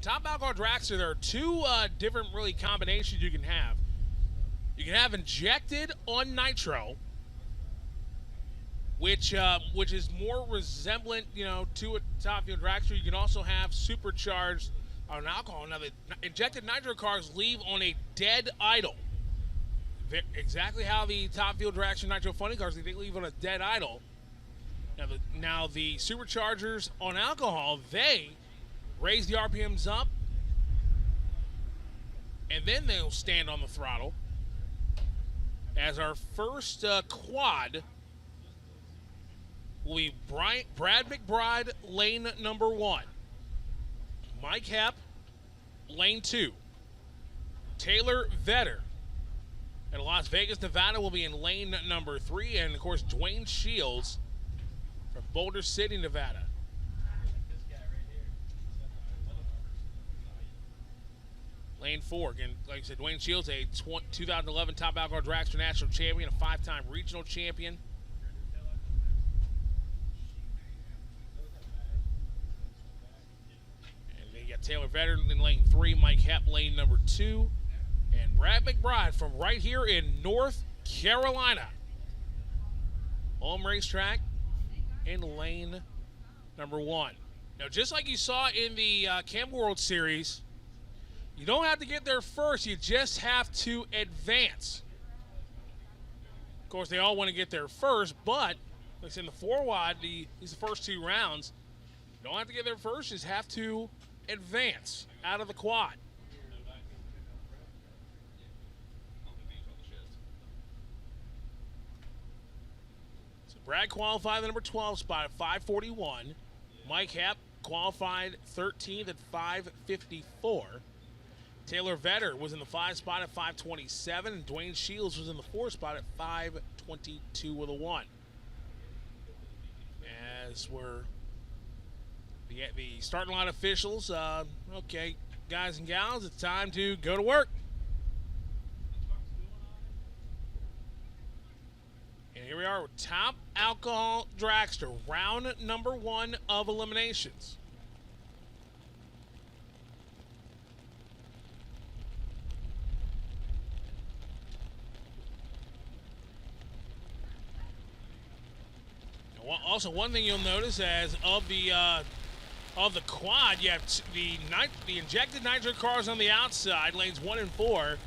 Top Alcohol Dragster, there are two different really combinations you can have. You can have injected on nitro, which is more resemblant, to a Top Fuel Dragster. You can also have supercharged on alcohol. Now, the injected nitro cars leave on a dead idle. Exactly how the Top Fuel Dragster nitro funny cars, they leave on a dead idle. Now the superchargers on alcohol, they raise the RPMs up, and then they'll stand on the throttle. As our first quad will be Brad McBride, lane number 1. Mike Hepp, lane 2. Taylor Vetter in Las Vegas, Nevada will be in lane number 3. And, of course, Duane Shields from Boulder City, Nevada. Lane 4, again, like I said, Duane Shields, a 2011 Top Alcohol Dragster national champion, a 5-time regional champion. And then you got Taylor Vetter in lane 3, Mike Hepp, lane number 2, and Brad McBride from right here in North Carolina. Home racetrack in lane number 1. Now, just like you saw in the Cam World Series, you don't have to get there first. You just have to advance. Of course, they all want to get there first, but like I said, in the 4-wide, these the first 2 rounds, you don't have to get there first. You just have to advance out of the quad. So Brad qualified the number 12 spot at 5:41. Mike Hepp qualified 13th at 5:54. Taylor Vetter was in the 5 spot at 5:27, and Duane Shields was in the 4 spot at 5:22 with a 1. As we're the starting line officials, okay, guys and gals, it's time to go to work. And here we are with Top Alcohol Dragster, round number 1 of eliminations. Also, one thing you'll notice, as of the quad, you have the injected nitro cars on the outside, lanes 1 and 4.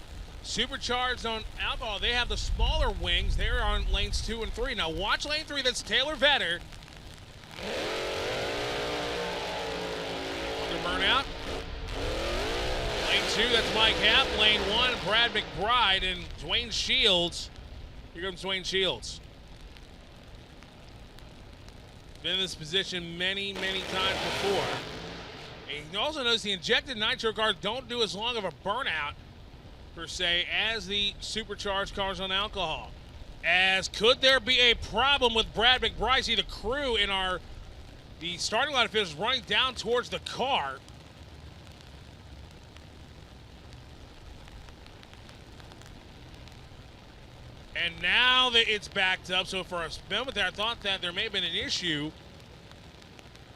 Supercharged on alcohol, they have the smaller wings. They're on lanes 2 and 3. Now watch lane 3. That's Taylor Vetter. Under burnout. Lane 2, that's Mike Hepp. Lane 1, Brad McBride and Duane Shields. Here comes Duane Shields. Been in this position many, many times before. And you can also notice the injected nitro cars don't do as long of a burnout, per se, as the supercharged cars on alcohol. As could there be a problem with Brad McBride? See the crew in the starting line officials running down towards the car. And now that it's backed up, so for a moment there, I thought that there may have been an issue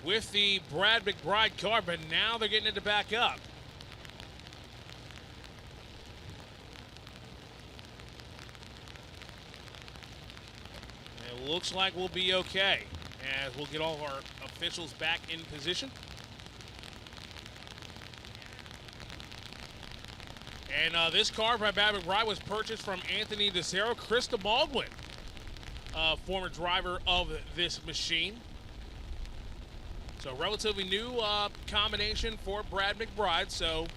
with the Brad McBride car, but now they're getting it to back up. And it looks like we'll be okay, as we'll get all of our officials back in position. And this car by Brad McBride was purchased from Anthony DeCero, Krista Baldwin, former driver of this machine. So relatively new combination for Brad McBride. So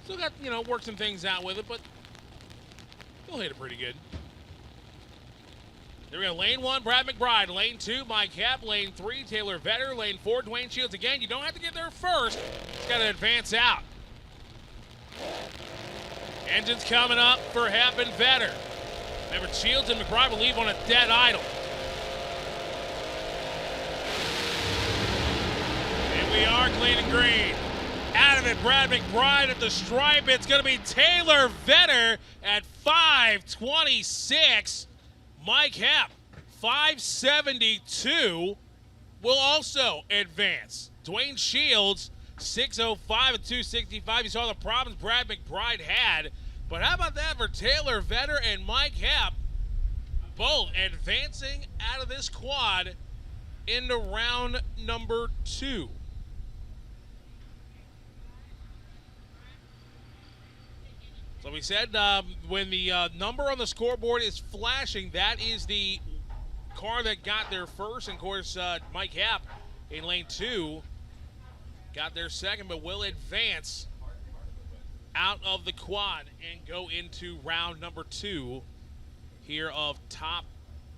still got, work some things out with it, but he'll hit it pretty good. There we go. Lane 1, Brad McBride. Lane 2, Mike Hepp. Lane 3, Taylor Vetter. Lane 4, Duane Shields. Again, you don't have to get there first. Just got to advance out. Engines coming up for Hepp and Vetter. Remember, Shields and McBride will leave on a dead idle. And we are clean and green. Out of it, Brad McBride at the stripe. It's going to be Taylor Vetter at 5:26. Mike Hepp, 5:72, will also advance. Duane Shields, 6:05 and 2:65. You saw the problems Brad McBride had. But how about that for Taylor Vetter and Mike Hepp, both advancing out of this quad into round number 2. So we said when the number on the scoreboard is flashing, that is the car that got there first. And of course, Mike Hepp in lane 2 got there second, but will advance out of the quad and go into round number 2 here of Top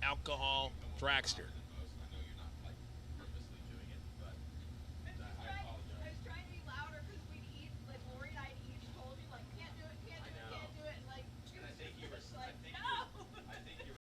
Alcohol Dragster.